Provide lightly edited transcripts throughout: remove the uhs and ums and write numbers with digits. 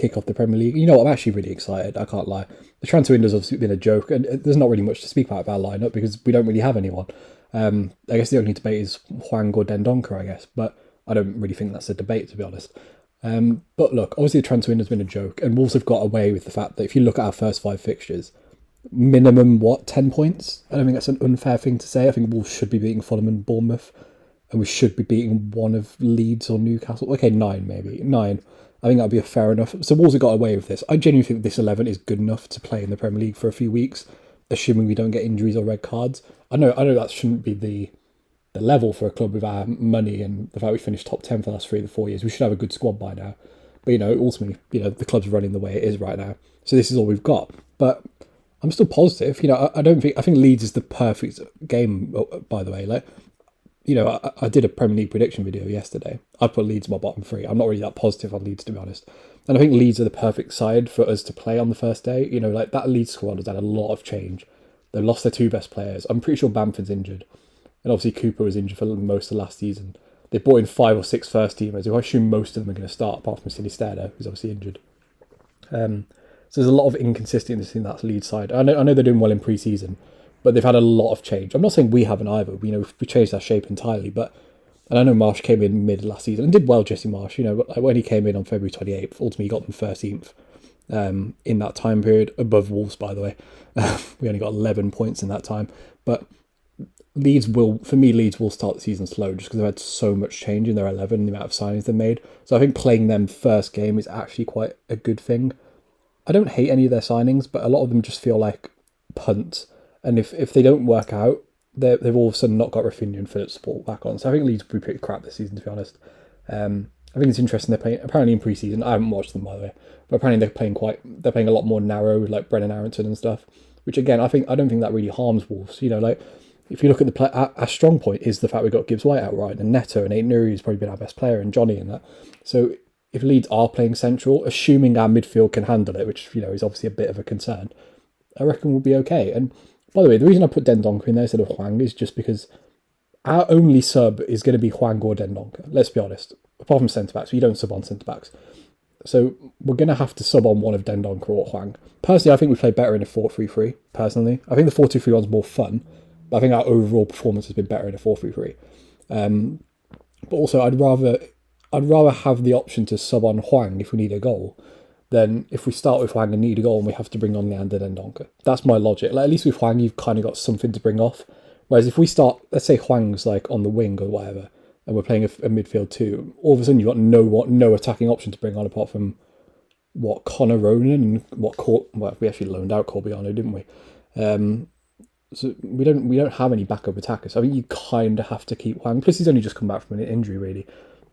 kick off the Premier League. You know what? I'm actually really excited. I can't lie. The transfer window's obviously been a joke, and there's not really much to speak about our lineup because we don't really have anyone. I guess the only debate is Hwang or Dendoncker, I guess, but I don't really think that's a debate, to be honest. But look, obviously the transfer window's been a joke, and Wolves have got away with the fact that if you look at our first 5 fixtures, minimum, 10 points? I don't think that's an unfair thing to say. I think Wolves should be beating Fulham and Bournemouth, and we should be beating one of Leeds or Newcastle. Okay, 9 maybe. 9. I think that'd be fair enough. So Wolves have got away with this. I genuinely think this 11 is good enough to play in the Premier League for a few weeks, assuming we don't get injuries or red cards. I know that shouldn't be the level for a club with our money and the fact we finished top 10 for the last 3 or 4 years. We should have a good squad by now. But, ultimately, the club's running the way it is right now. So this is all we've got. But I'm still positive. I think Leeds is the perfect game, by the way. Like, I did a Premier League prediction video yesterday. I put Leeds in my bottom 3. I'm not really that positive on Leeds, to be honest. And I think Leeds are the perfect side for us to play on the first day. Like that Leeds squad has had a lot of change. They've lost their 2 best players. I'm pretty sure Bamford's injured. And obviously Cooper was injured for most of last season. They brought in 5 or 6 first teamers, who I assume most of them are going to start, apart from Sinisterra, who's obviously injured. So there's a lot of inconsistency in that Leeds side. I know they're doing well in pre-season, but they've had a lot of change. I'm not saying we haven't either. We changed our shape entirely, and I know Marsh came in mid last season and did well, Jesse Marsh. But when he came in on February 28th, ultimately he got them 13th in that time period, above Wolves, by the way. We only got 11 points in that time, but Leeds will start the season slow just because they've had so much change in their 11 and the amount of signings they've made. So I think playing them first game is actually quite a good thing. I don't hate any of their signings, but a lot of them just feel like punts. And if they don't work out, they've all of a sudden not got Rafinha and Phillips support back on. So I think Leeds will be pretty crap this season, to be honest. I think it's interesting they're playing, apparently in pre-season, I haven't watched them, by the way, but apparently they're playing a lot more narrow with like Brennan Aronson and stuff, which again, I don't think that really harms Wolves. Like if you look at the play, our strong point is the fact we've got Gibbs White out right, and Neto and Ait Nuri has probably been our best player, and Johnny and that. So if Leeds are playing central, assuming our midfield can handle it, which is obviously a bit of a concern, I reckon we'll be okay. And by the way, the reason I put Dendoncker in there instead of Hwang is just because our only sub is going to be Hwang or Dendoncker. Let's be honest. Apart from centre-backs, we don't sub on centre-backs. So we're going to have to sub on one of Dendoncker or Hwang. Personally, I think we play better in a 4-3-3, personally. I think the 4-2-3 one's more fun, but I think our overall performance has been better in a 4-3-3. But also, I'd rather have the option to sub on Hwang if we need a goal than if we start with Hwang and need a goal and we have to bring on Leander and Dendoncker. That's my logic. Like, at least with Hwang, you've kind of got something to bring off. Whereas if we start, let's say Hwang's like on the wing or whatever, and we're playing a midfield 2, all of a sudden you've got no attacking option to bring on apart from Connor Ronan and we actually loaned out Corbiano, didn't we? So we don't have any backup attackers. So I think you kind of have to keep Hwang. Plus he's only just come back from an injury, really.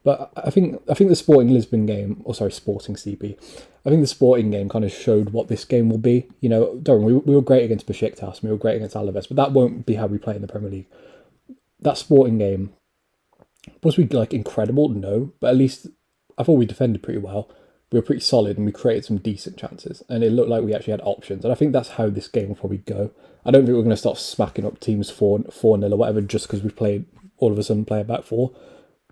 But I think the Sporting Lisbon game, Sporting CP, I think the Sporting game kind of showed what this game will be. Don't worry, we were great against Besiktas, we were great against Alaves, but that won't be how we play in the Premier League. That Sporting game, was we incredible? No, but at least I thought we defended pretty well. We were pretty solid and we created some decent chances, and it looked like we actually had options. And I think that's how this game will probably go. I don't think we're going to start smacking up teams 4-0 or whatever just because we've played all of a sudden play a back 4.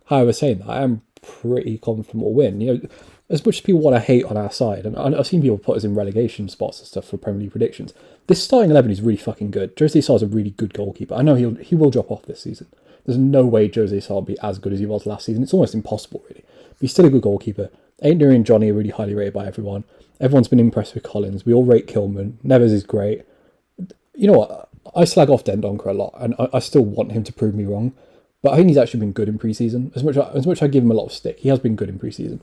However, saying that, I am pretty confident we'll win. As much as people want to hate on our side, and I've seen people put us in relegation spots and stuff for Premier League predictions, this starting 11 is really fucking good. Jose Sar's a really good goalkeeper. I know he will drop off this season. There's no way Jose Sar will be as good as he was last season. It's almost impossible, really. But he's still a good goalkeeper. Ait Nuri and Johnny are really highly rated by everyone. Everyone's been impressed with Collins. We all rate Kilman. Nevers is great. You know what? I slag off Dendoncker a lot, and I still want him to prove me wrong. But I think he's actually been good in pre-season. As much as I give him a lot of stick, he has been good in pre-season.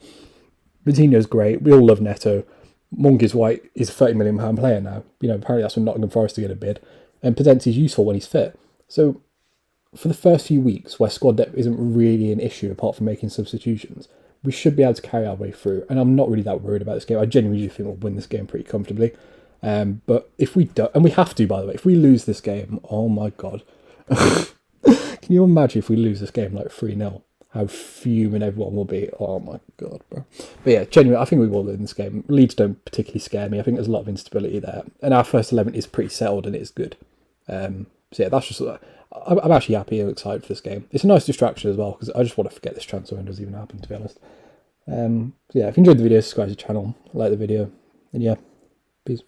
Coutinho's great. We all love Neto. Monk is White is a £30 million player now. Apparently that's from Nottingham Forest to get a bid. And Potentially is useful when he's fit. So for the first few weeks where squad depth isn't really an issue apart from making substitutions, we should be able to carry our way through. And I'm not really that worried about this game. I genuinely think we'll win this game pretty comfortably. But if we don't, and we have to, by the way, if we lose this game, oh my God. Can you imagine if we lose this game 3-0? How fuming everyone will be. Oh my God, bro. But yeah, genuinely, I think we will win this game. Leeds don't particularly scare me. I think there's a lot of instability there. And our first 11 is pretty settled and it's good. So yeah, that's just... I'm actually happy and excited for this game. It's a nice distraction as well because I just want to forget this transfer window has even happened, to be honest. Yeah, if you enjoyed the video, subscribe to the channel, like the video, and yeah, peace.